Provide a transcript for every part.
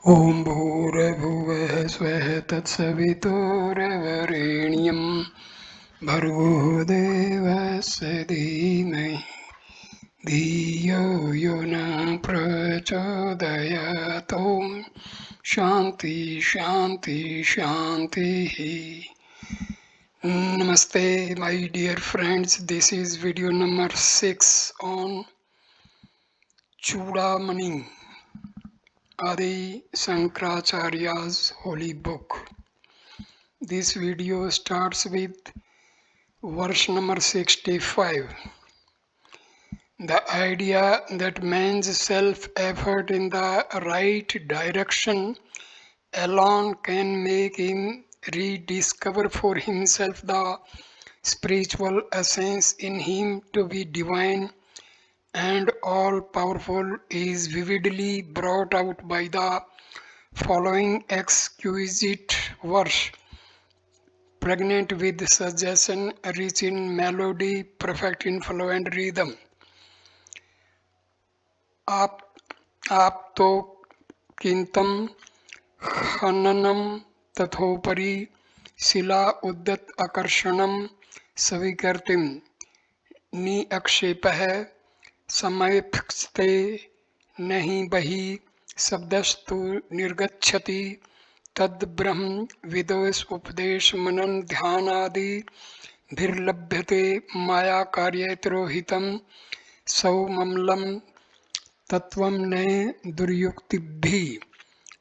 ॐ भूर्भुवः स्वः तत्सवितुर्वरेण्यं भर्गो देवस्य धीमहि धियो यो न प्रचोदयात् ॐ शान्ति शान्ति शान्तिः. Namaste, my dear friends. This is video number 6 on Chudamani, Adi Sankaracharya's holy book. This video starts with verse number 65. The idea that man's self-effort in the right direction alone can make him rediscover for himself the spiritual essence in him to be divine and all-powerful is vividly brought out by the following exquisite verse, pregnant with suggestion, rich in melody, perfect in flow and rhythm. आप तो किंतम खननम तथोपरि शिला उद्दत आकर्षणम स्वीकर्तिम निक्षेपः समयस्ते नहीं बहि शब्दस्तु निर्गच्छति तद्ब्रह्म विदोष उपदेश मनन ध्यानादि भिर्लभ्यते माया कार्यतिरोहितं सौममलं तत्वं न दुर्युक्तिभिः.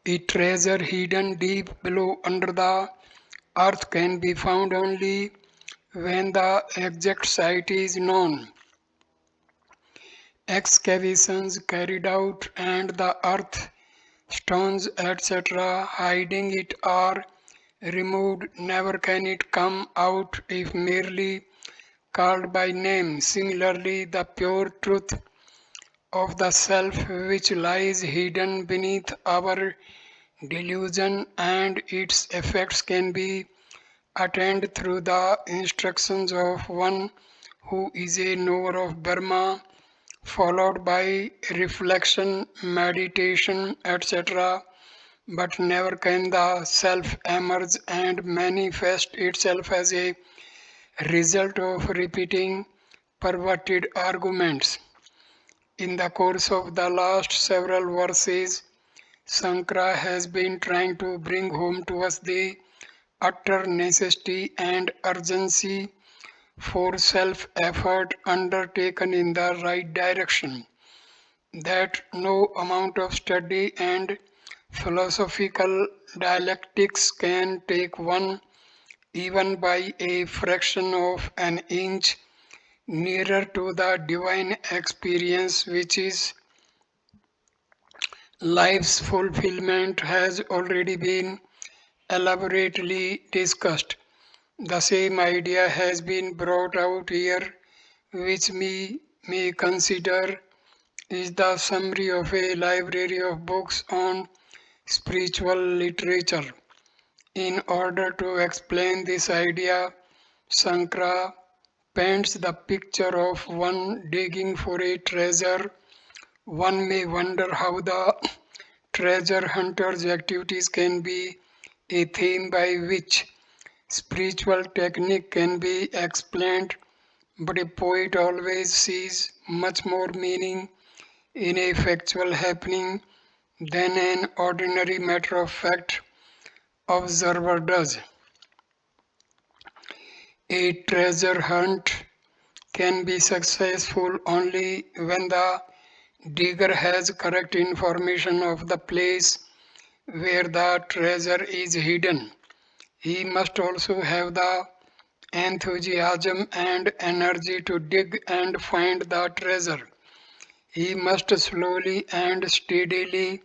A treasure hidden deep below under the earth can be found only when the exact site is known. Excavations carried out and the earth, stones, etc. hiding it are removed, never can it come out if merely called by name. Similarly, the pure truth of the self which lies hidden beneath our delusion and its effects can be attained through the instructions of one who is a knower of Brahma, followed by reflection, meditation, etc. But never can the self emerge and manifest itself as a result of repeating perverted arguments. In the course of the last several verses, Sankara has been trying to bring home to us the utter necessity and urgency for self-effort undertaken in the right direction, that no amount of study and philosophical dialectics can take one even by a fraction of an inch nearer to the divine experience which is life's fulfillment has already been elaborately discussed. The same idea has been brought out here, which we may consider is the summary of a library of books on spiritual literature. In order to explain this idea, Sankara paints the picture of one digging for a treasure. One may wonder how the treasure hunter's activities can be a theme by which spiritual technique can be explained, but a poet always sees much more meaning in a factual happening than an ordinary matter of fact observer does. A treasure hunt can be successful only when the digger has correct information of the place where the treasure is hidden. He must also have the enthusiasm and energy to dig and find the treasure. He must slowly and steadily,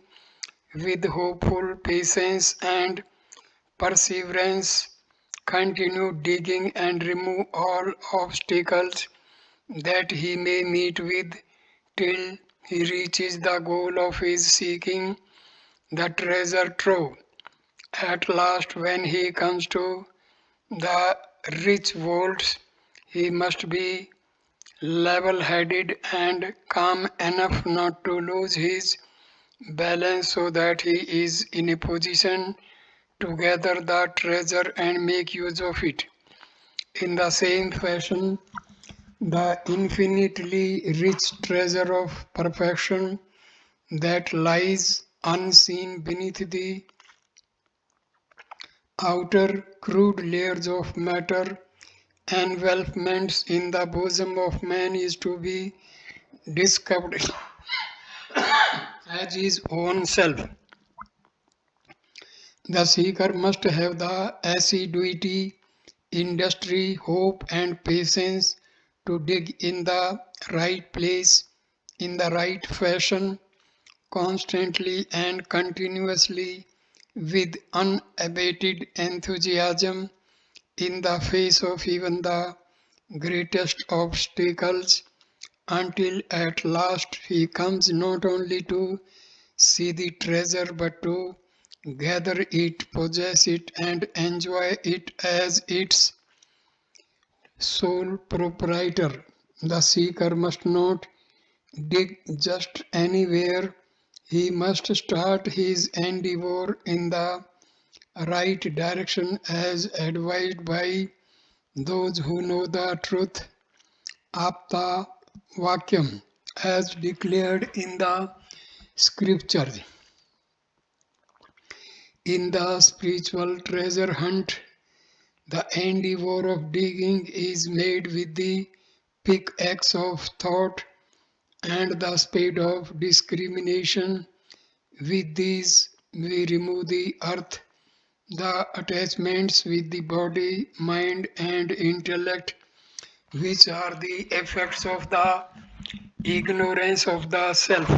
with hopeful patience and perseverance, continue digging and remove all obstacles that he may meet with till he reaches the goal of his seeking the treasure trove. At last, when he comes to the rich vaults, he must be level-headed and calm enough not to lose his balance so that he is in a position to gather the treasure and make use of it. In the same fashion, the infinitely rich treasure of perfection that lies unseen beneath the outer crude layers of matter envelopments in the bosom of man is to be discovered as his own self. The seeker must have the assiduity, industry, hope, and patience to dig in the right place, in the right fashion, constantly and continuously, with unabated enthusiasm, in the face of even the greatest obstacles, until at last he comes not only to see the treasure but to gather it, possess it, and enjoy it as its sole proprietor. The seeker must not dig just anywhere. He must start his endeavor in the right direction as advised by those who know the truth. Apta Vakyam, as declared in the scriptures. In the spiritual treasure hunt, the endeavor of digging is made with the pickaxe of thought and the spade of discrimination. With these, we remove the earth, the attachments with the body, mind, and intellect, which are the effects of the ignorance of the self.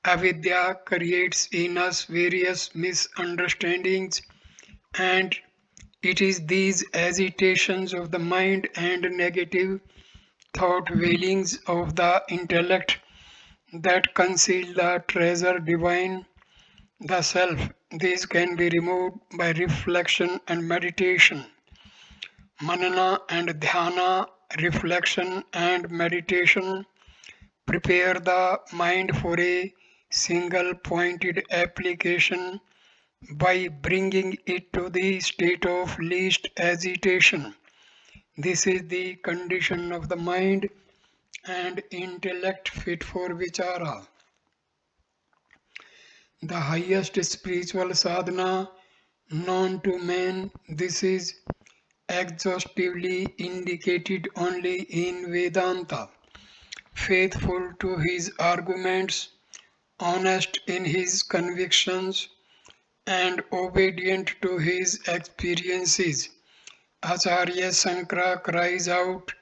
Avidya creates in us various misunderstandings, and it is these agitations of the mind and negative thought wailings of the intellect that conceal the treasure divine, the self. These can be removed by reflection and meditation. Manana and dhyana, reflection and meditation, prepare the mind for a single pointed application by bringing it to the state of least agitation. This is the condition of the mind and intellect fit for vichara. The highest spiritual sadhana known to man, this is exhaustively indicated only in Vedanta. Faithful to his arguments, honest in his convictions, and obedient to his experiences, Acharya Sankara cries out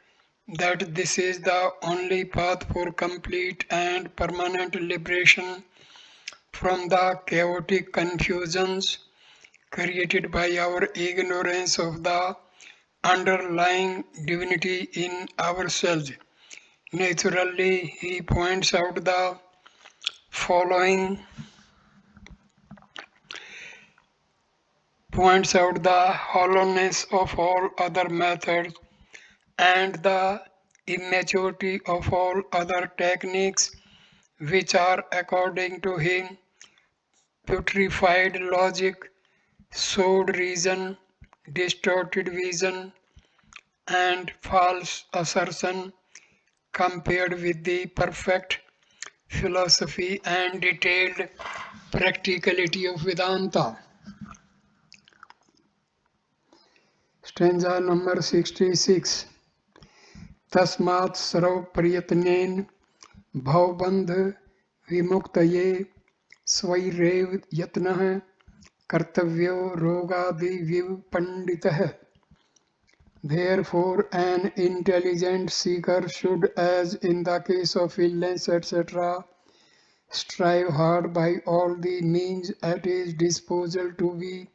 that this is the only path for complete and permanent liberation from the chaotic confusions created by our ignorance of the underlying divinity in ourselves. Naturally, he following points out the hollowness of all other methods and the immaturity of all other techniques, which are, according to him, putrefied logic, sowed reason, distorted vision, and false assertion, compared with the perfect philosophy and detailed practicality of Vedanta. Stanza number 66. Tasmat sarv priyatnen bhavbandh vimuktaye स्वैरेव यत्नः कर्तव्यो रोगादिविव panditah. Therefore, an intelligent seeker should, as in the case of illness, etc., strive hard by all the means at his disposal to be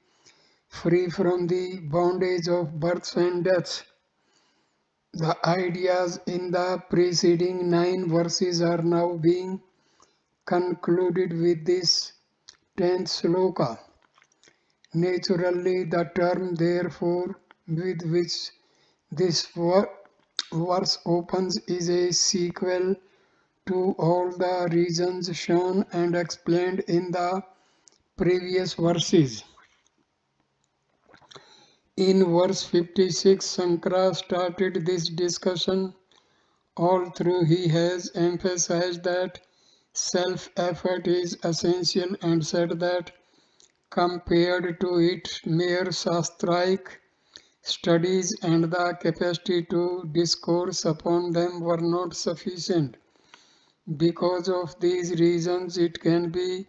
free from the bondage of births and deaths. The ideas in the preceding 9 verses are now being concluded with this 10th sloka. Naturally, the term therefore with which this verse opens is a sequel to all the reasons shown and explained in the previous verses. In verse 56, Sankara started this discussion. All through he has emphasized that self-effort is essential and said that compared to it, mere shastraic studies and the capacity to discourse upon them were not sufficient. Because of these reasons, it can be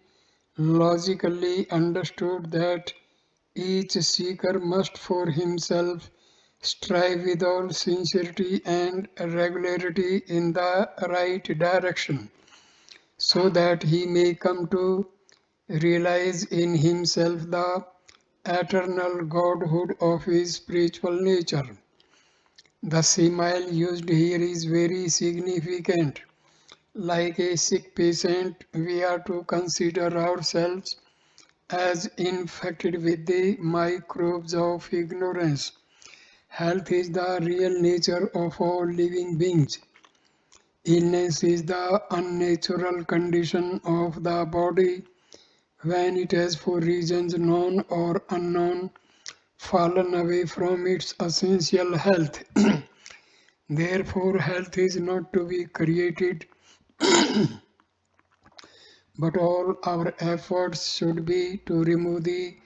logically understood that each seeker must for himself strive with all sincerity and regularity in the right direction, so that he may come to realize in himself the eternal godhood of his spiritual nature. The simile used here is very significant. Like a sick patient, we are to consider ourselves as infected with the microbes of ignorance. Health is the real nature of all living beings. Illness is the unnatural condition of the body when it has, for reasons known or unknown, fallen away from its essential health. Therefore, health is not to be created, but all our efforts should be to remove the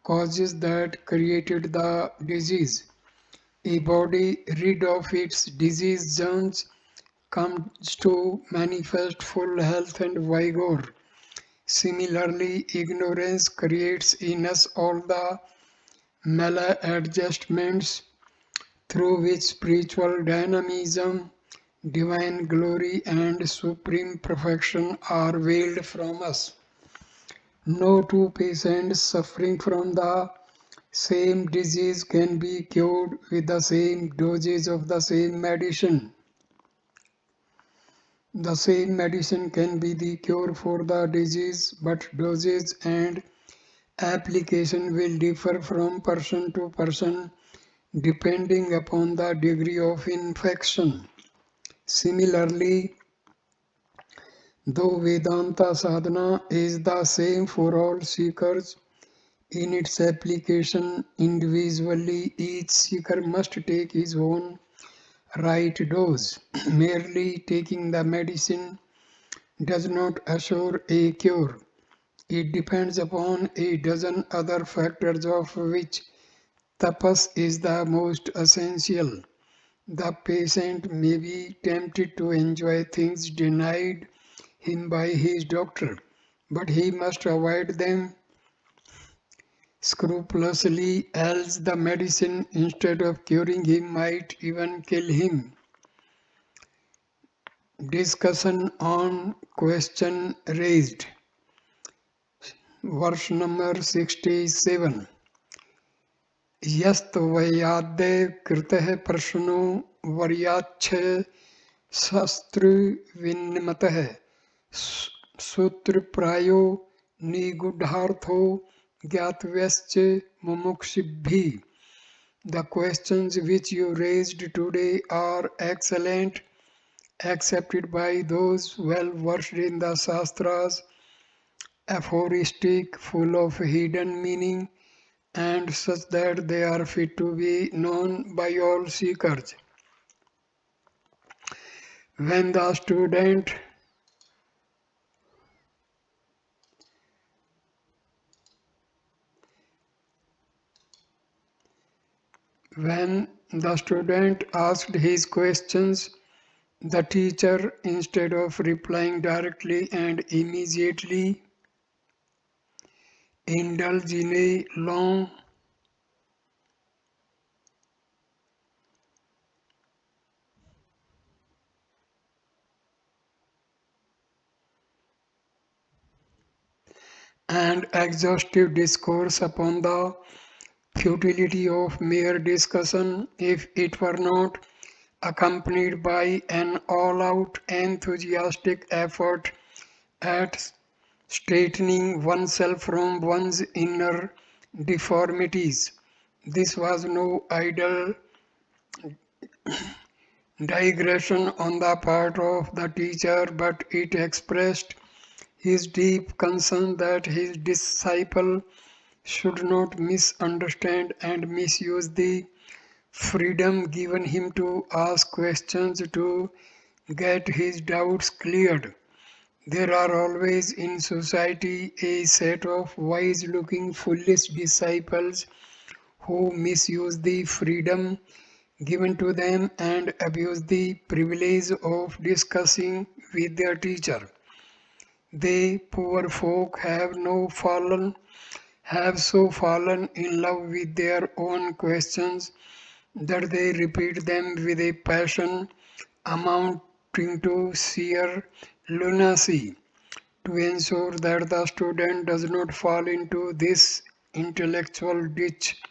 causes that created the disease. A body rid of its disease germs comes to manifest full health and vigor. Similarly, ignorance creates in us all the maladjustments through which spiritual dynamism, divine glory, and supreme perfection are veiled from us. No two patients suffering from the same disease can be cured with the same dosage of the same medicine. The same medicine can be the cure for the disease, but dosage and application will differ from person to person depending upon the degree of infection. Similarly, though Vedanta sadhana is the same for all seekers, in its application individually each seeker must take his own right dose. Merely taking the medicine does not assure a cure. It depends upon a dozen other factors, of which tapas is the most essential. The patient may be tempted to enjoy things denied him by his doctor, but he must avoid them scrupulously, else the medicine, instead of curing him, might even kill him. Discussion on question raised. Verse number 67. यस्त्वयाद्य कृतः प्रश्नो वर्याच्छ शास्त्रविन्मतः सूत्रप्रायो निगूढ़ार्थो ज्ञातव्यश्च मुमुक्षुभिः. The questions which you raised today are excellent, accepted by those well versed in the Shastras, aphoristic, full of hidden meaning, and such that they are fit to be known by all seekers. When the student asked his questions, the teacher, instead of replying directly and immediately, indulged in a long and exhaustive discourse upon the futility of mere discussion if it were not accompanied by an all-out enthusiastic effort at straightening oneself from one's inner deformities. This was no idle digression on the part of the teacher, but it expressed his deep concern that his disciple should not misunderstand and misuse the freedom given him to ask questions to get his doubts cleared. There are always in society a set of wise looking foolish disciples who misuse the freedom given to them and abuse the privilege of discussing with their teacher. They, poor folk, have so fallen in love with their own questions that they repeat them with a passion amounting to sheer lunacy to ensure that the student does not fall into this intellectual ditch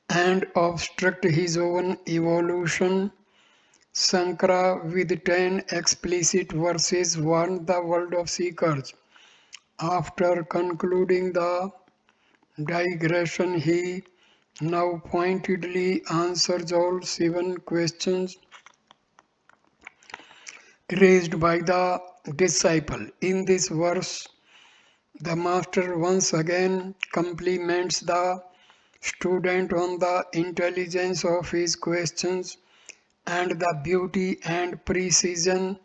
and obstruct his own evolution. Sankara, with 10 explicit verses, warned the world of seekers. After concluding the digression, he now pointedly answers all 7 questions raised by the disciple. In this verse, the master once again compliments the student on the intelligence of his questions and the beauty and precision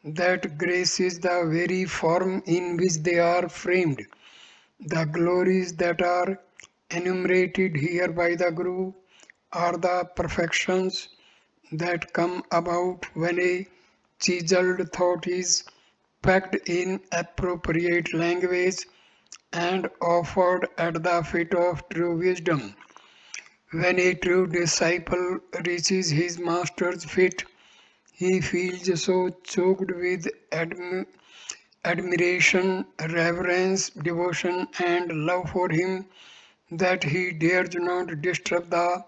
that graces the very form in which they are framed. The glories that are enumerated here by the Guru are the perfections that come about when a chiseled thought is packed in appropriate language and offered at the feet of true wisdom. When a true disciple reaches his master's feet, he feels so choked with admiration, reverence, devotion, and love for him that he dares not disturb the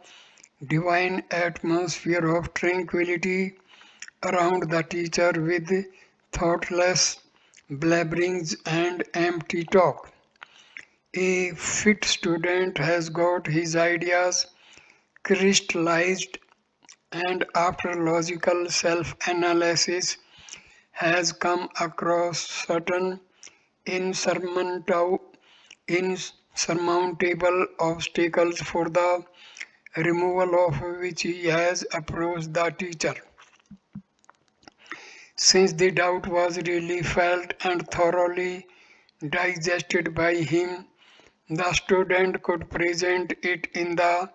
divine atmosphere of tranquility around the teacher with thoughtless blabberings and empty talk. A fit student has got his ideas crystallized and after logical self-analysis has come across certain insurmountable insurmountable obstacles for the removal of which he has approached the teacher. Since the doubt was really felt and thoroughly digested by him, the student could present it in the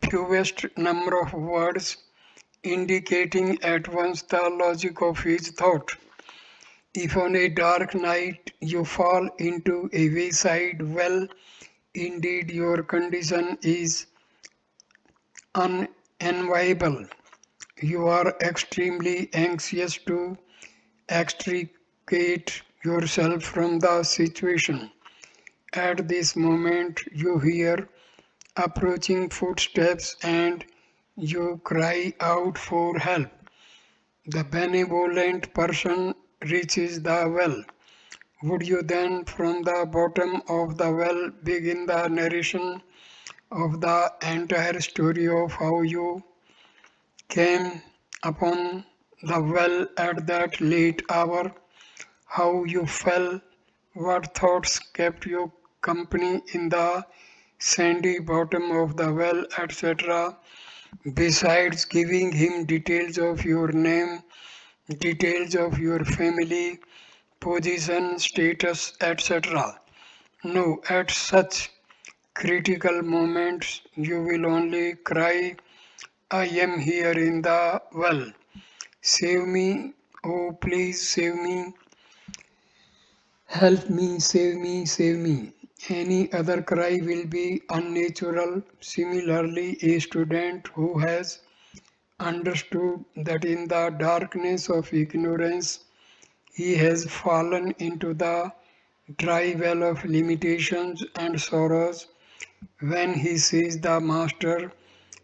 fewest number of words, indicating at once the logic of his thought. If on a dark night you fall into a wayside well, indeed your condition is unenviable. You are extremely anxious to extricate yourself from the situation. At this moment, you hear approaching footsteps and you cry out for help. The benevolent person reaches the well. Would you then, from the bottom of the well, begin the narration of the entire story of how you came upon the well at that late hour, how you fell, what thoughts kept you company in the sandy bottom of the well, etc., besides giving him details of your name, details of your family, position, status, etc. No, at such critical moments you will only cry, I am here in the well. Save me, oh please save me, help me, save me, save me. Any other cry will be unnatural. Similarly, a student who has understood that in the darkness of ignorance he has fallen into the dry well of limitations and sorrows, when he sees the Master,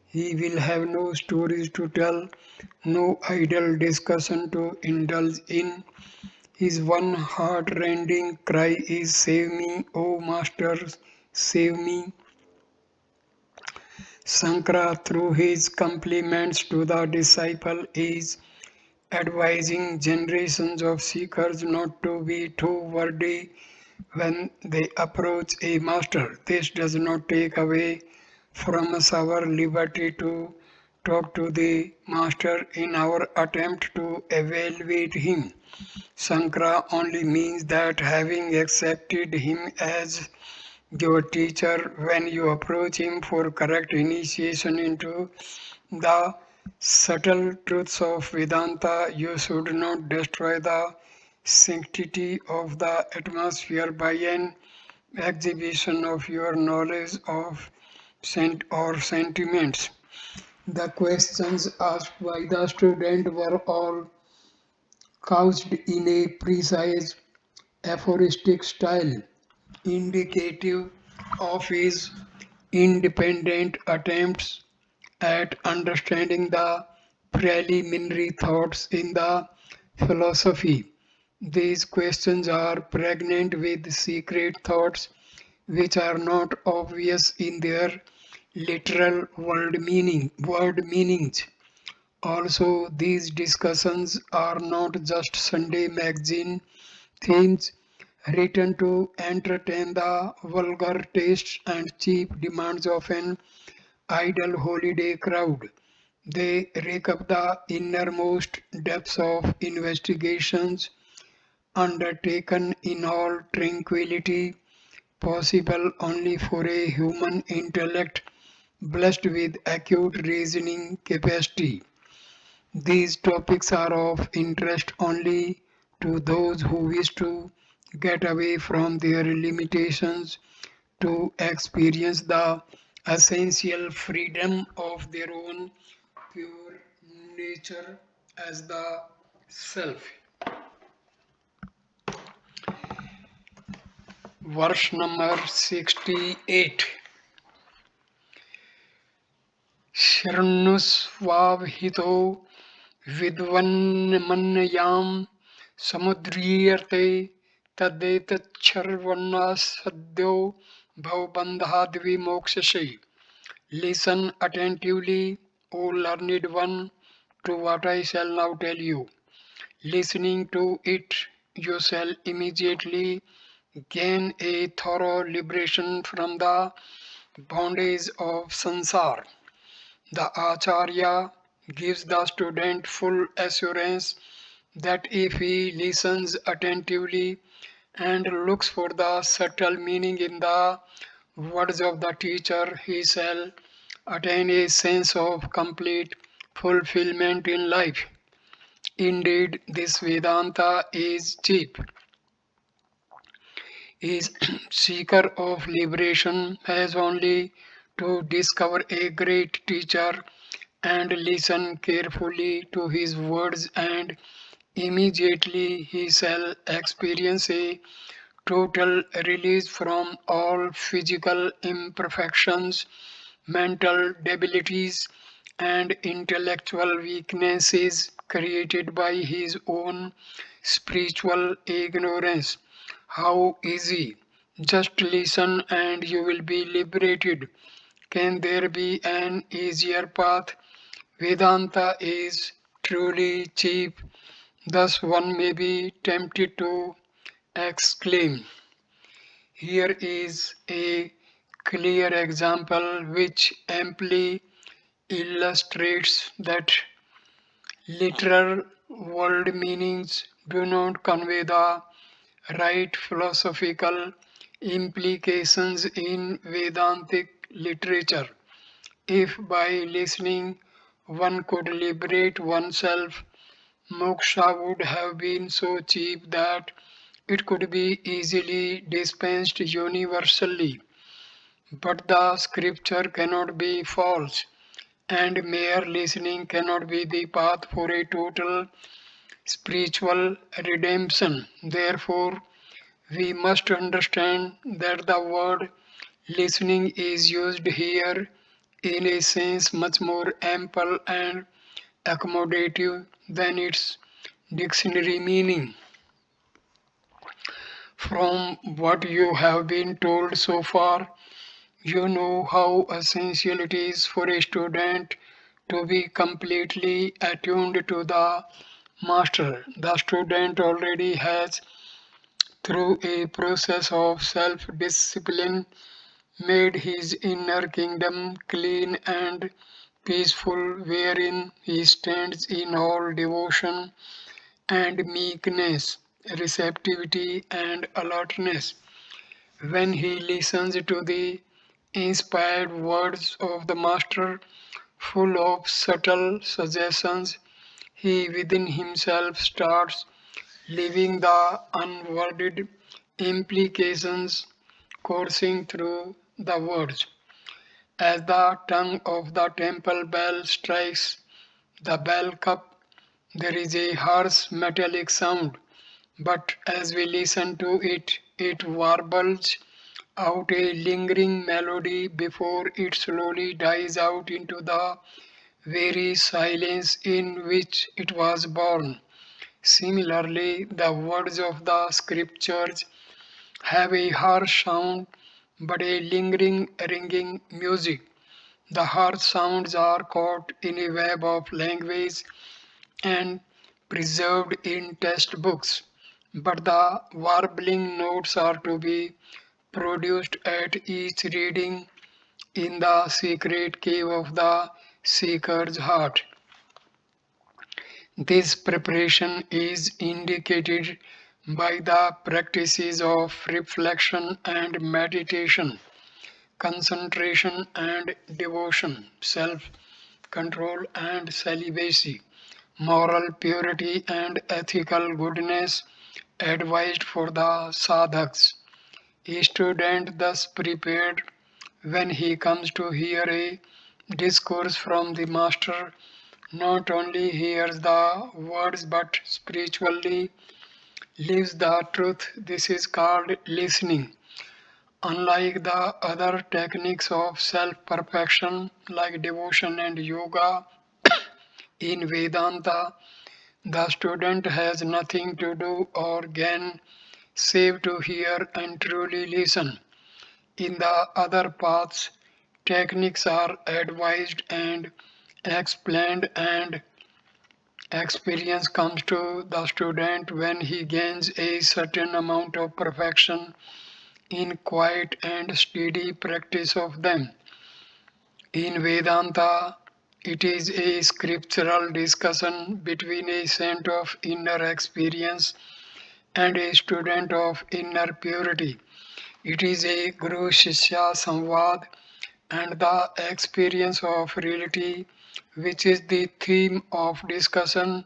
he will have no stories to tell, no idle discussion to indulge in. His one heart-rending cry is, Save me, O Master, save me. Sankara, through his compliments to the disciple, is advising generations of seekers not to be too wordy when they approach a master. This does not take away from us our liberty to talk to the master in our attempt to evaluate him. Sankara only means that having accepted him as your teacher, when you approach him for correct initiation into the subtle truths of Vedanta, you should not destroy the sanctity of the atmosphere by an exhibition of your knowledge of or sentiments. The questions asked by the student were all couched in a precise aphoristic style, indicative of his independent attempts at understanding the preliminary thoughts in the philosophy. These questions are pregnant with secret thoughts which are not obvious in their literal word meanings. Also, these discussions are not just Sunday magazine themes written to entertain the vulgar tastes and cheap demands of an idle holiday crowd. They rake up the innermost depths of investigations undertaken in all tranquility, possible only for a human intellect blessed with acute reasoning capacity. These topics are of interest only to those who wish to get away from their limitations to experience the essential freedom of their own pure nature as the self. Verse number 68. शृणुष्वावहितो विद्वन्मन्ययां समुद्रीयते तदेतच्छर्वन्नासद्यो भवबन्धाद्विमोक्षसे. Listen attentively, O learned one, to what I shall now tell you. Listening to it, you shall immediately gain a thorough liberation from the bondage of sansar. The Acharya gives the student full assurance that if he listens attentively and looks for the subtle meaning in the words of the teacher, he shall attain a sense of complete fulfillment in life. Indeed, this Vedanta is cheap. His seeker of liberation has only to discover a great teacher and listen carefully to his words, and immediately he shall experience a total release from all physical imperfections, mental debilities, and intellectual weaknesses created by his own spiritual ignorance. How easy! Just listen and you will be liberated. Can there be an easier path? Vedanta is truly cheap, thus one may be tempted to exclaim. Here is a clear example which amply illustrates that literal world meanings do not convey the right philosophical implications in Vedantic literature. If by listening one could liberate oneself, moksha would have been so cheap that it could be easily dispensed universally. But the scripture cannot be false, and mere listening cannot be the path for a total spiritual redemption. Therefore, we must understand that the word listening is used here in a sense much more ample and accommodative than its dictionary meaning. From what you have been told so far, You know how essential it is for a student to be completely attuned to the master. The student already has, through a process of self discipline, made his inner kingdom clean and peaceful, wherein he stands in all devotion and meekness, receptivity and alertness. When he listens to the inspired words of the Master, full of subtle suggestions, he within himself starts leaving the unworded implications coursing through the words. As the tongue of the temple bell strikes the bell cup, there is a harsh metallic sound, but as we listen to it, it warbles out a lingering melody before it slowly dies out into the very silence in which it was born. Similarly, the words of the scriptures have a harsh sound but a lingering, ringing music. The harsh sounds are caught in a web of language and preserved in textbooks, but the warbling notes are to be produced at each reading in the secret cave of the seeker's heart. This preparation is indicated by the practices of reflection and meditation, concentration and devotion, self control and celibacy, moral purity and ethical goodness advised for the sadhaks. A student thus prepared, when he comes to hear a discourse from the Master, not only hears the words but spiritually lives the truth. This is called listening. Unlike the other techniques of self perfection like devotion and yoga, in Vedanta, the student has nothing to do or gain save to hear and truly listen. In the other paths, techniques are advised and explained, and experience comes to the student when he gains a certain amount of perfection in quiet and steady practice of them. In Vedanta, it is a scriptural discussion between a saint of inner experience and a student of inner purity. It is a Guru Shishya Samvad, and the experience of reality, which is the theme of discussion,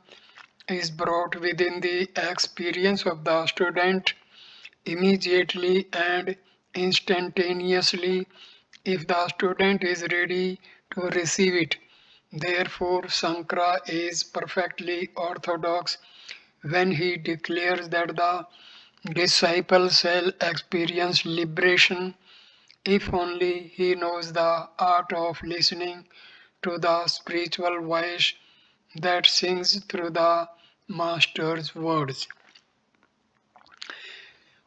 is brought within the experience of the student immediately and instantaneously if the student is ready to receive it. Therefore, Sankara is perfectly orthodox when he declares that the disciple shall experience liberation if only he knows the art of listening to the spiritual voice that sings through the Master's words.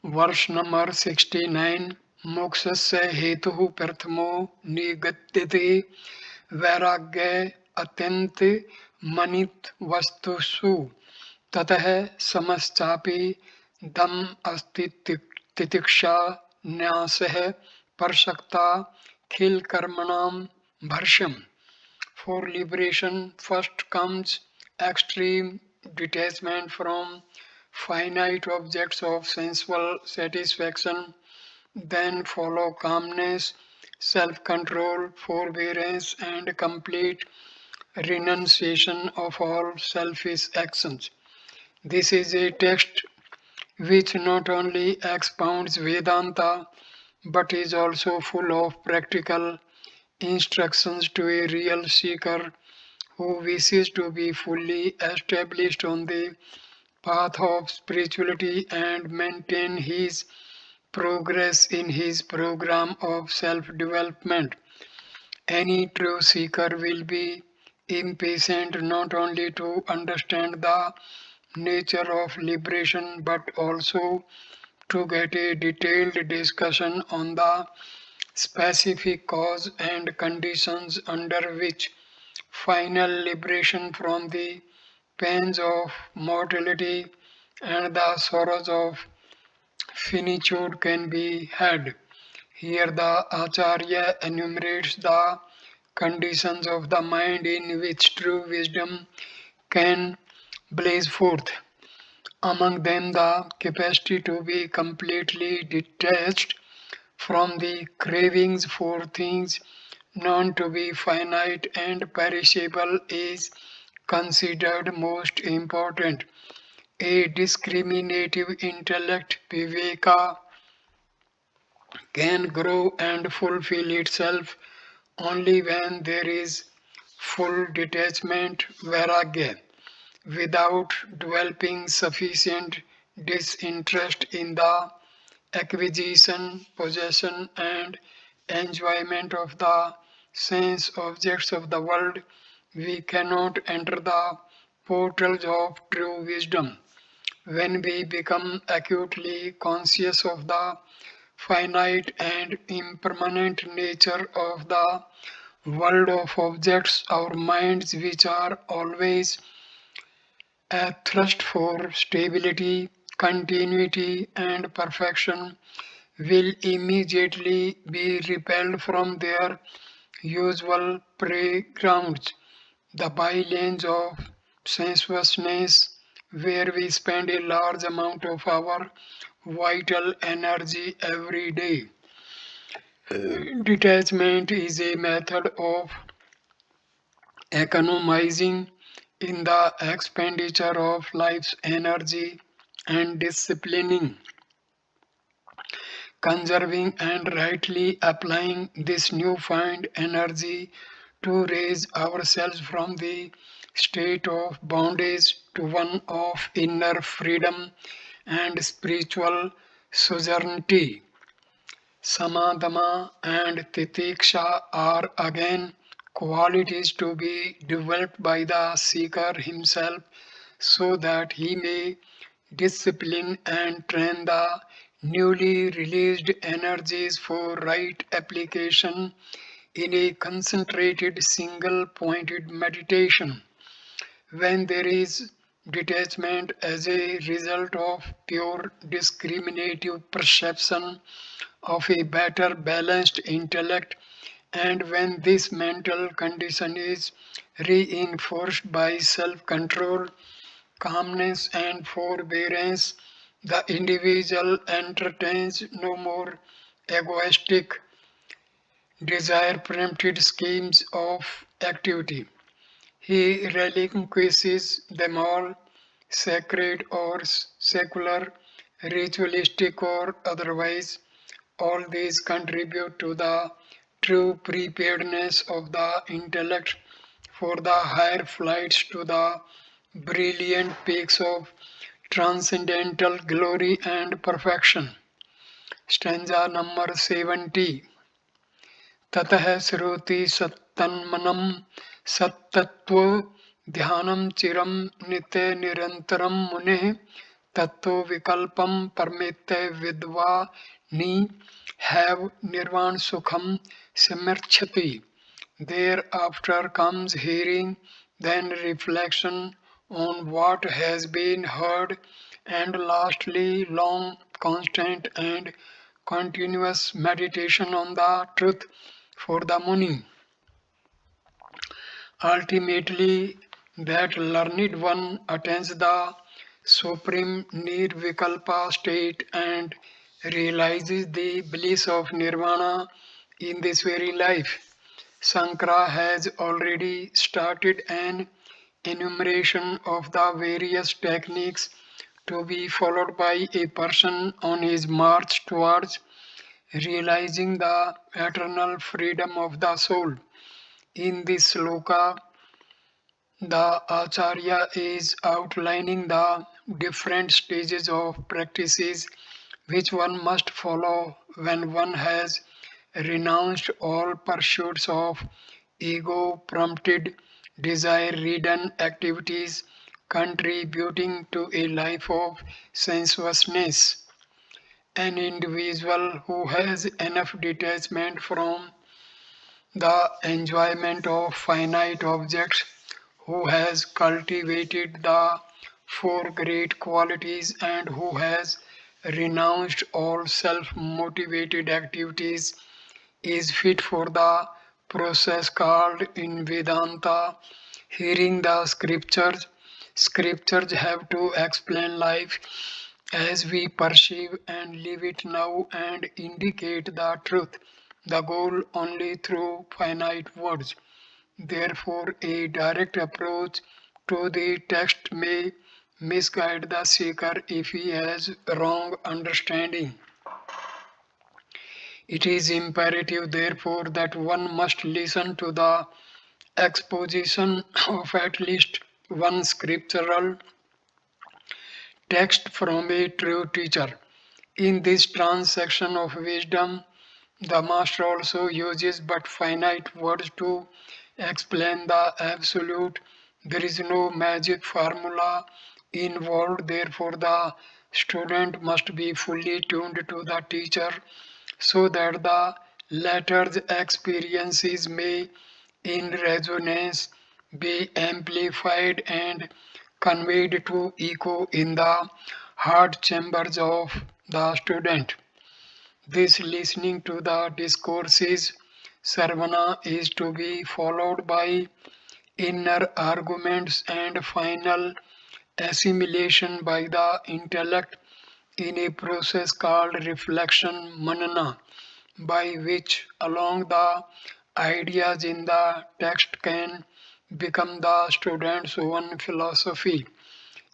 Verse number 69. मोक्षस्य हेतुः प्रथमो निगद्यते वैराग्य अत्यंत मनित वस्तुषु ततः समश्चापि दम अस्ति तितिक्षा न्यासः परशक्ता खिल कर्मणाम भर्ष्यम. For liberation, first comes extreme detachment from finite objects of sensual satisfaction, then follow calmness, self control, forbearance, and complete renunciation of all selfish actions. This is a text which not only expounds Vedanta but is also full of practical instructions to a real seeker who wishes to be fully established on the path of spirituality and maintain his progress in his program of self development. Any true seeker will be impatient not only to understand the nature of liberation but also to get a detailed discussion on the specific cause and conditions under which final liberation from the pains of mortality and the sorrows of finitude can be had. Here the Acharya enumerates the conditions of the mind in which true wisdom can blaze forth. Among them, the capacity to be completely detached from the cravings for things known to be finite and perishable is considered most important. A discriminative intellect, Viveka, can grow and fulfill itself only when there is full detachment, vairagya, without developing sufficient disinterest in the acquisition, possession, and enjoyment of the sense objects of the world. We cannot enter the portals of true wisdom. When we become acutely conscious of the finite and impermanent nature of the world of objects, our minds, which are always athirst for stability, continuity, and perfection, will immediately be repelled from their usual prey grounds, the bylanes of sensuousness, where we spend a large amount of our vital energy every day. Detachment is a method of economizing in the expenditure of life's energy and disciplining, conserving and rightly applying this newfound energy to raise ourselves from the state of bondage to one of inner freedom and spiritual sovereignty. Samadhama and Titiksha are again qualities to be developed by the seeker himself so that he may discipline and train the newly released energies for right application in a concentrated single pointed meditation. When there is detachment as a result of pure discriminative perception of a better balanced intellect, and when this mental condition is reinforced by self control, calmness, and forbearance, the individual entertains no more egoistic, desire preempted schemes of activity. He relinquishes them all, sacred or secular, ritualistic or otherwise. All these contribute to the true preparedness of the intellect for the higher flights to the brilliant peaks of transcendental glory and perfection. Stanza number 70. ततः श्रोति सत्तन्मनं सत्तत्व ध्यानं चिरं नित्य निरन्तरं मुनेः तत्व विकल्पं परमेत्य विद्वानि have nirvana sukham samirchati. Thereafter comes hearing, then reflection on what has been heard, and lastly long, constant, and continuous meditation on the truth for the Muni. Ultimately, that learned one attains the supreme nirvikalpa state and realizes the bliss of nirvana in this very life. Sankara has already started an enumeration of the various techniques to be followed by a person on his march towards realizing the eternal freedom of the soul. In this sloka, the Acharya is outlining the different stages of practices which one must follow when one has renounced all pursuits of ego prompted, desire ridden activities contributing to a life of sensuousness. An individual who has enough detachment from the enjoyment of finite objects, who has cultivated the four great qualities, and who has renounced all self motivated activities, is fit for the process called in Vedanta hearing the scriptures. Scriptures have to explain life as we perceive and live it now and indicate the truth, the goal only through finite words. Therefore, a direct approach to the text may misguide the seeker if he has wrong understanding. It is imperative, therefore, that one must listen to the exposition of at least one scriptural text from a true teacher. In this transaction of wisdom, the Master also uses but finite words to explain the absolute. There is no magic formula involved, therefore, the student must be fully tuned to the teacher so that the latter's experiences may, in resonance, be amplified and conveyed to echo in the heart chambers of the student. This listening to the discourses Sarvana is to be followed by inner arguments and final assimilation by the intellect in a process called reflection manana, by which along the ideas in the text can become the student's own philosophy.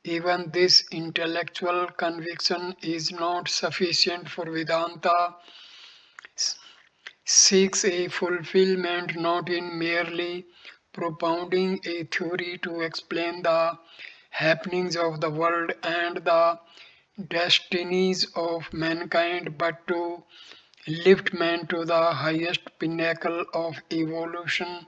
Even this intellectual conviction is not sufficient for Vedanta seeks a fulfillment not in merely propounding a theory to explain the happenings of the world and the destinies of mankind, but to lift man to the highest pinnacle of evolution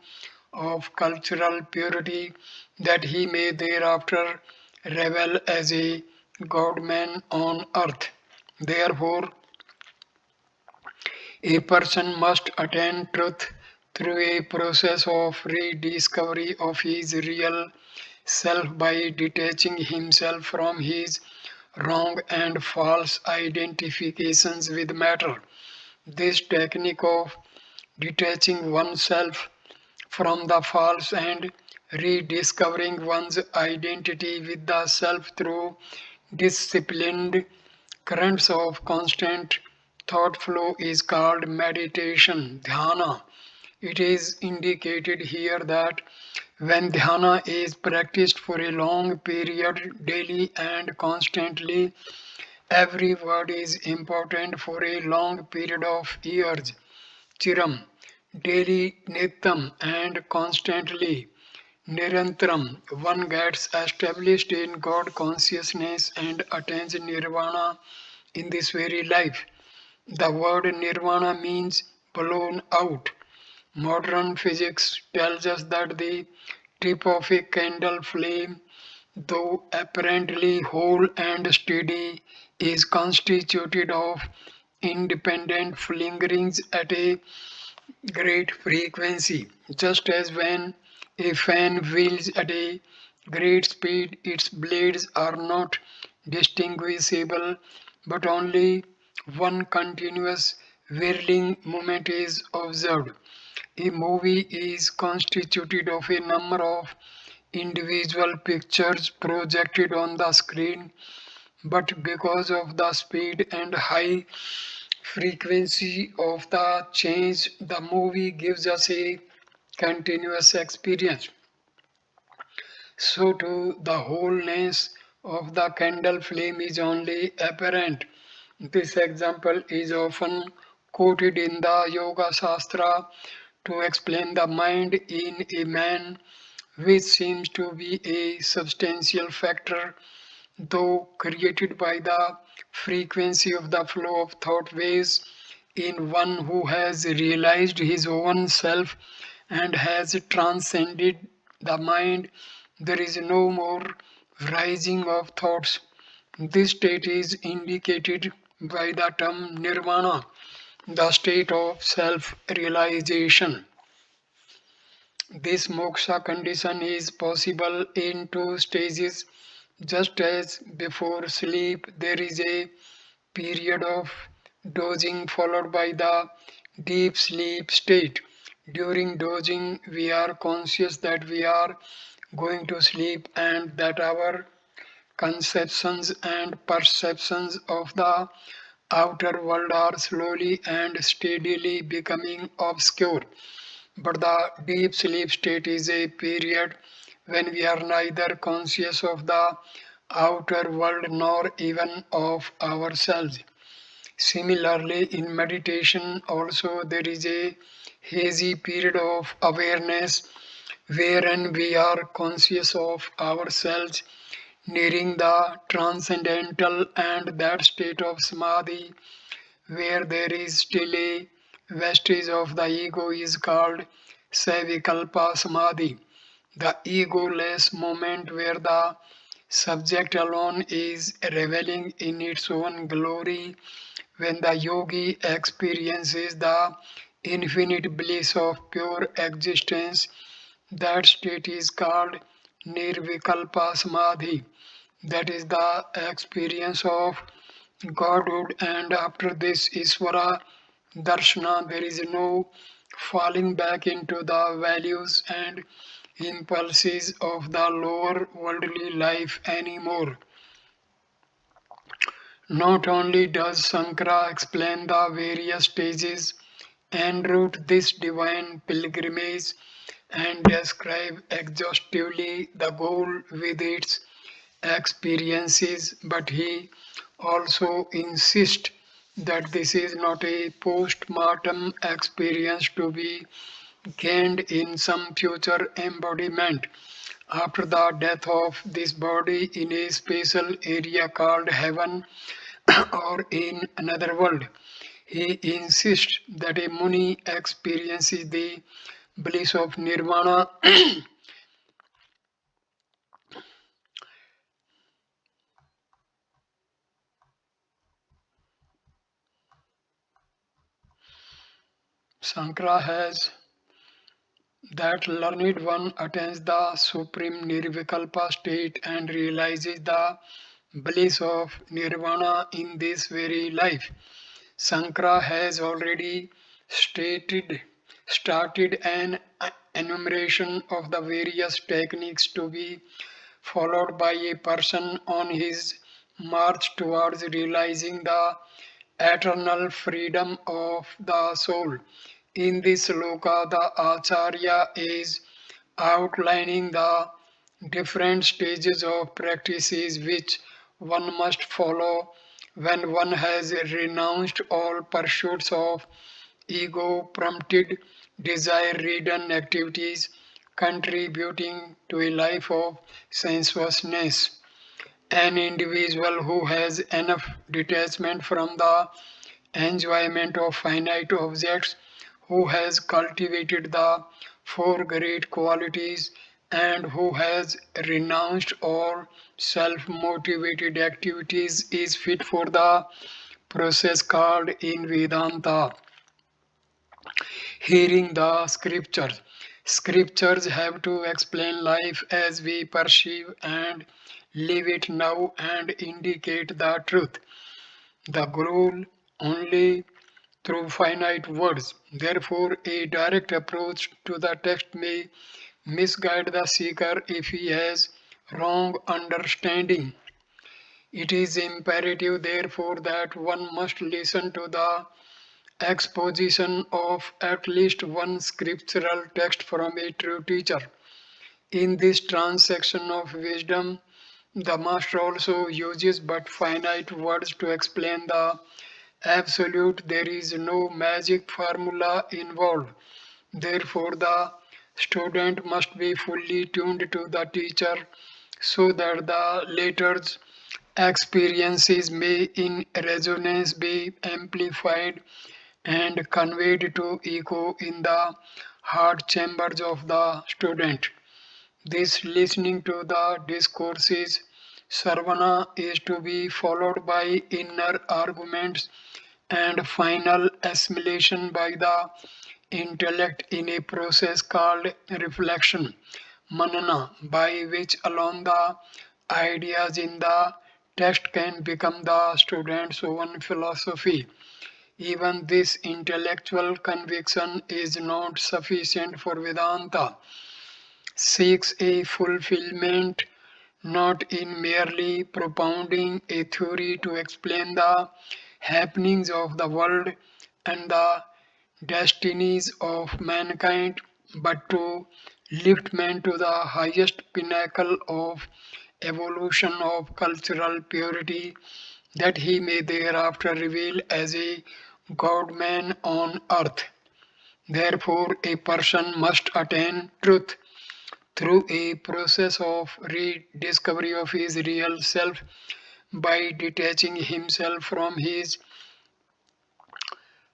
of cultural purity, that he may thereafter revel as a God man on earth. Therefore, a person must attain truth through a process of rediscovery of his real self by detaching himself from his wrong and false identifications with matter. This technique of detaching oneself from the false and rediscovering one's identity with the self through disciplined currents of constant thought flow is called meditation, dhyana. It is indicated here that when dhyana is practiced for a long period, daily and constantly, every word is important for a long period of years. Chiram, daily, nityam, and constantly. Nirantaram, one gets established in God consciousness and attains nirvana in this very life. The word nirvana means blown out. Modern physics tells us that the tip of a candle flame, though apparently whole and steady, is constituted of independent flickerings at a great frequency. Just as when a fan wheels at a great speed, its blades are not distinguishable, but only one continuous whirling movement is observed. A movie is constituted of a number of individual pictures projected on the screen, but because of the speed and high frequency of the change, the movie gives us a continuous experience. So too the wholeness of the candle flame is only apparent. This example is often quoted in the Yoga Shastra to explain the mind in a man, which seems to be a substantial factor, though created by the frequency of the flow of thought waves in one who has realized his own self and has transcended the mind. There is no more rising of thoughts. This state is indicated by the term nirvana, the state of self realization. This moksha condition is possible in two stages. Just as before sleep, there is a period of dozing followed by the deep sleep state. During dozing, we are conscious that we are going to sleep and that our conceptions and perceptions of the outer world are slowly and steadily becoming obscure. But the deep sleep state is a period when we are neither conscious of the outer world nor even of ourselves. Similarly, in meditation, also there is a hazy period of awareness wherein we are conscious of ourselves nearing the transcendental, and that state of samadhi where there is still a vestige of the ego is called Savikalpa Samadhi, the egoless moment where the subject alone is reveling in its own glory. When the yogi experiences the infinite bliss of pure existence, that state is called Nirvikalpa Samadhi. That is the experience of Godhood, and after this Iswara Darshana, there is no falling back into the values and impulses of the lower worldly life anymore. Not only does Sankara explain the various stages en route this divine pilgrimage and describe exhaustively the goal with its experiences, but he also insists that this is not a post mortem experience to be gained in some future embodiment after the death of this body in a special area called heaven or in another world. He insists that a Muni experiences the bliss of nirvana. Sankara has that learned one attains the supreme nirvikalpa state and realizes the bliss of nirvana in this very life. Sankara has already stated started an enumeration of the various techniques to be followed by a person on his march towards realizing the eternal freedom of the soul. In this sloka, the Acharya is outlining the different stages of practices which one must follow when one has renounced all pursuits of ego prompted desire ridden activities contributing to a life of sensuousness. An individual who has enough detachment from the enjoyment of finite objects, who has cultivated the four great qualities, and who has renounced all self motivated activities is fit for the process called in Vedanta hearing the scriptures. Scriptures have to explain life as we perceive and live it now and indicate the truth. The goal only through finite words. Therefore, a direct approach to the text may misguide the seeker if he has wrong understanding. It is imperative, therefore, that one must listen to the exposition of at least one scriptural text from a true teacher. In this transaction of wisdom, the master also uses but finite words to explain the absolute. There is no magic formula involved. Therefore, the student must be fully tuned to the teacher so that the latter's experiences may in resonance be amplified and conveyed to echo in the heart chambers of the student. This listening to the discourses Sarvana is to be followed by inner arguments and final assimilation by the intellect in a process called reflection, manana, by which alone the ideas in the text can become the student's own philosophy. Even this intellectual conviction is not sufficient for Vedanta, seeks a fulfillment not in merely propounding a theory to explain the happenings of the world and the destinies of mankind, but to lift man to the highest pinnacle of evolution of cultural purity that he may thereafter reveal as a God man on earth. Therefore, a person must attain truth through a process of rediscovery of his real self by detaching himself from his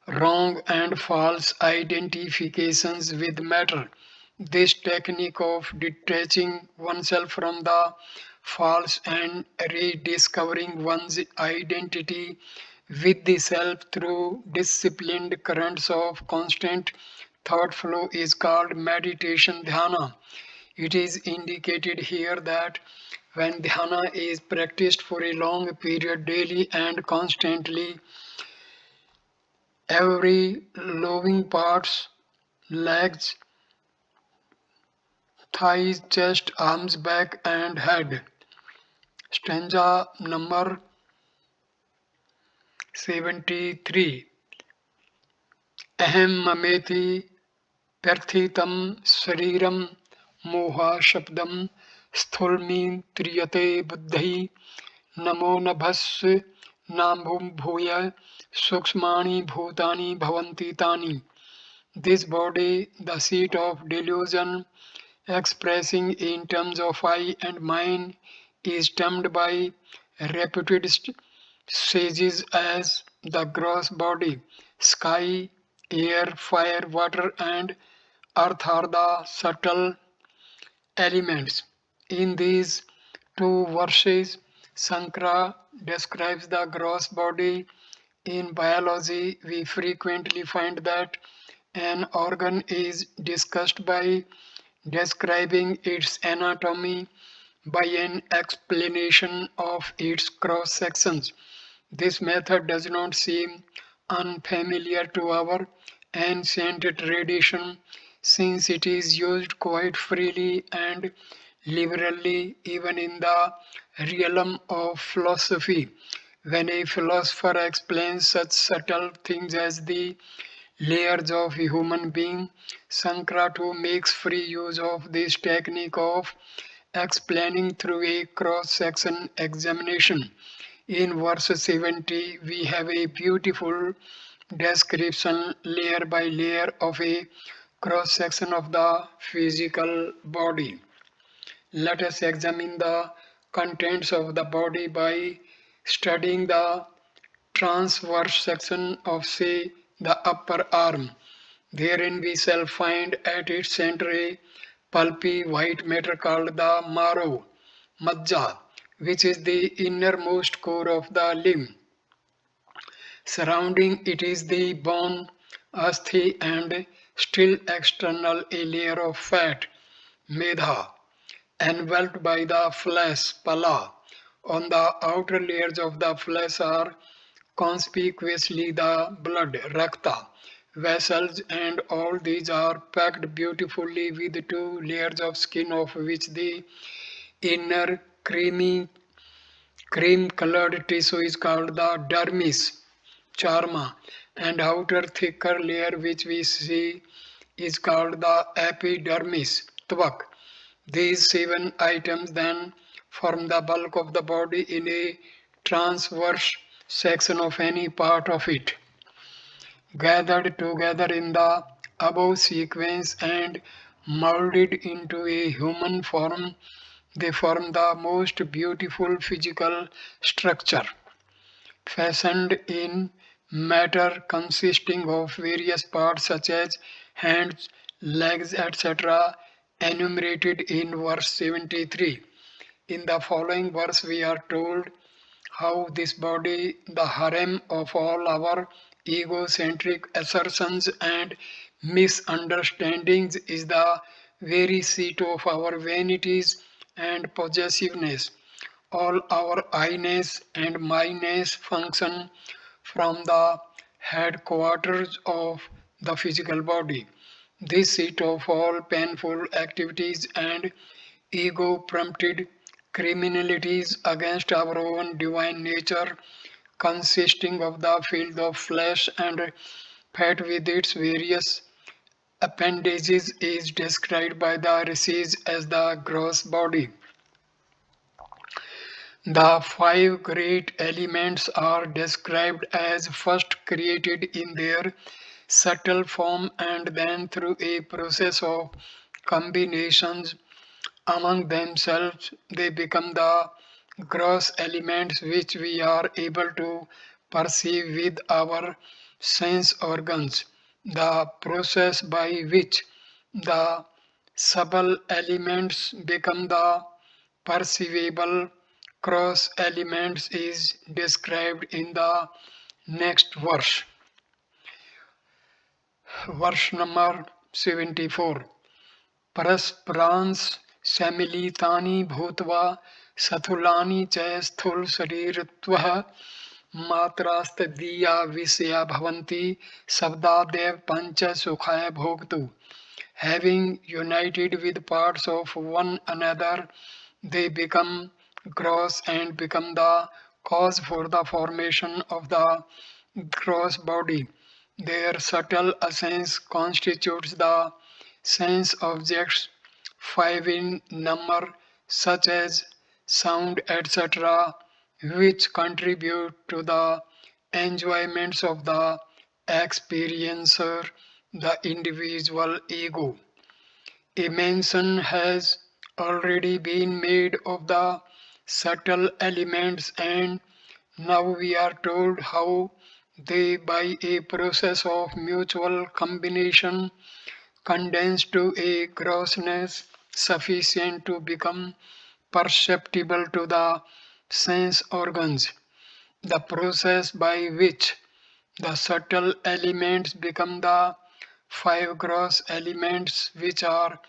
wrong and false identifications with matter. This technique of detaching oneself from the false and rediscovering one's identity with the self through disciplined currents of constant thought flow is called meditation dhyana. It is indicated here that when dhyana is practiced for a long period daily and constantly, every loving parts, legs, thighs, chest, arms, back and head. Stanza number 73. Aham mameti प्रथितं शरीरं मोहशब्दं स्थूलमी त्रियते बुद्धिः नमो नभस्व नाभूय सूक्ष्माणि भूतानि भवन्ति तानि. This body, the seat of delusion, expressing in terms of I and mine, is termed by reputed sages as the gross body. Sky, air, fire, water, and earth are the subtle elements. In these two verses, Sankara describes the gross body. In biology, we frequently find that an organ is discussed by describing its anatomy by an explanation of its cross sections. This method does not seem unfamiliar to our ancient tradition since it is used quite freely and liberally even in the realm of philosophy. When a philosopher explains such subtle things as the layers of a human being, Sankara too makes free use of this technique of explaining through a cross-section examination. In verse 70, we have a beautiful description layer by layer of a cross-section of the physical body. Let us examine the contents of the body by studying the transverse section of, say, the upper arm. Therein we shall find at its center a pulpy white matter called the marrow, majja, which is the innermost core of the limb. Surrounding it is the bone, asthi, and still external a layer of fat, medha, enveloped by the flesh, pala. On the outer layers of the flesh are conspicuously the blood, rakta, vessels, and all these are packed beautifully with two layers of skin, of which the inner cream colored tissue is called the dermis, charma, and outer thicker layer which we see is called the epidermis, tvak. These seven items then form the bulk of the body in a transverse section of any part of it. Gathered together in the above sequence and molded into a human form, they form the most beautiful physical structure, fashioned in matter consisting of various parts such as hands, legs, etc., enumerated in verse 73. In the following verse, we are told how this body, the harem of all our egocentric assertions and misunderstandings, is the very seat of our vanities and possessiveness. All our I-ness and my-ness function from the headquarters of the physical body. This seat of all painful activities and ego prompted criminalities against our own divine nature, consisting of the field of flesh and fat with its various appendages, is described by the rishis as the gross body. The five great elements are described as first created in their subtle form and then through a process of combinations among themselves they become the gross elements which we are able to perceive with our sense organs. The process by which the subtle elements become the perceivable gross elements is described in the next verse. Verse number 74. परस्परांस सम्मिलितानि भूत्वा स्थूलानि च स्थूलशरीरत्वः मात्रास्तदीया विषया भवन्ति शब्दादेव पंच सुखाय भोक्तु. Having united with parts of one another, they become gross and become the cause for the formation of the gross body. Their subtle essence constitutes the sense objects, five in number, such as sound, etc., which contribute to the enjoyments of the experiencer, the individual ego. A mention has already been made of the subtle elements, and now we are told how they, by a process of mutual combination, condense to a grossness sufficient to become perceptible to the sense organs. The process by which the subtle elements become the five gross elements, which are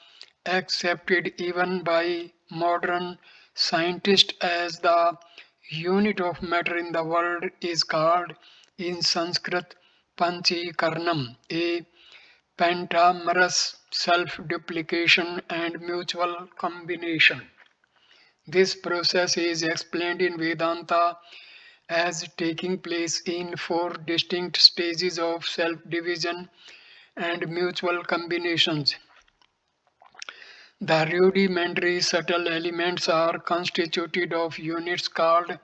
accepted even by modern scientists as the unit of matter in the world, is called in Sanskrit Panchikaranam, a pentamerous self-duplication and mutual combination. This process is explained in Vedanta as taking place in four distinct stages of self-division and mutual combinations. The rudimentary subtle elements are constituted of units called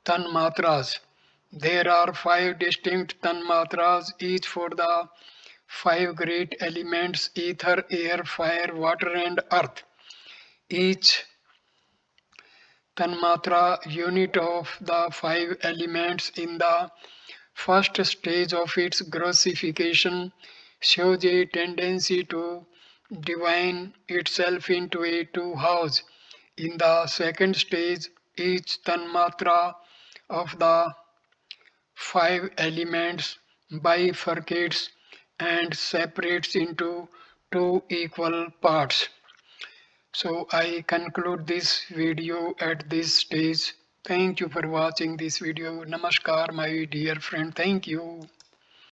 tanmatras. There are five distinct tanmatras, each for the five great elements: ether, air, fire, water, and earth. Each tanmatra unit of the five elements in the first stage of its grossification shows a tendency to divine itself into a two house. In the second stage, each tanmatra of the five elements bifurcates and separates into two equal parts. So I conclude this video at this stage. Thank you for watching this video. Namaskar, my dear friend. Thank you.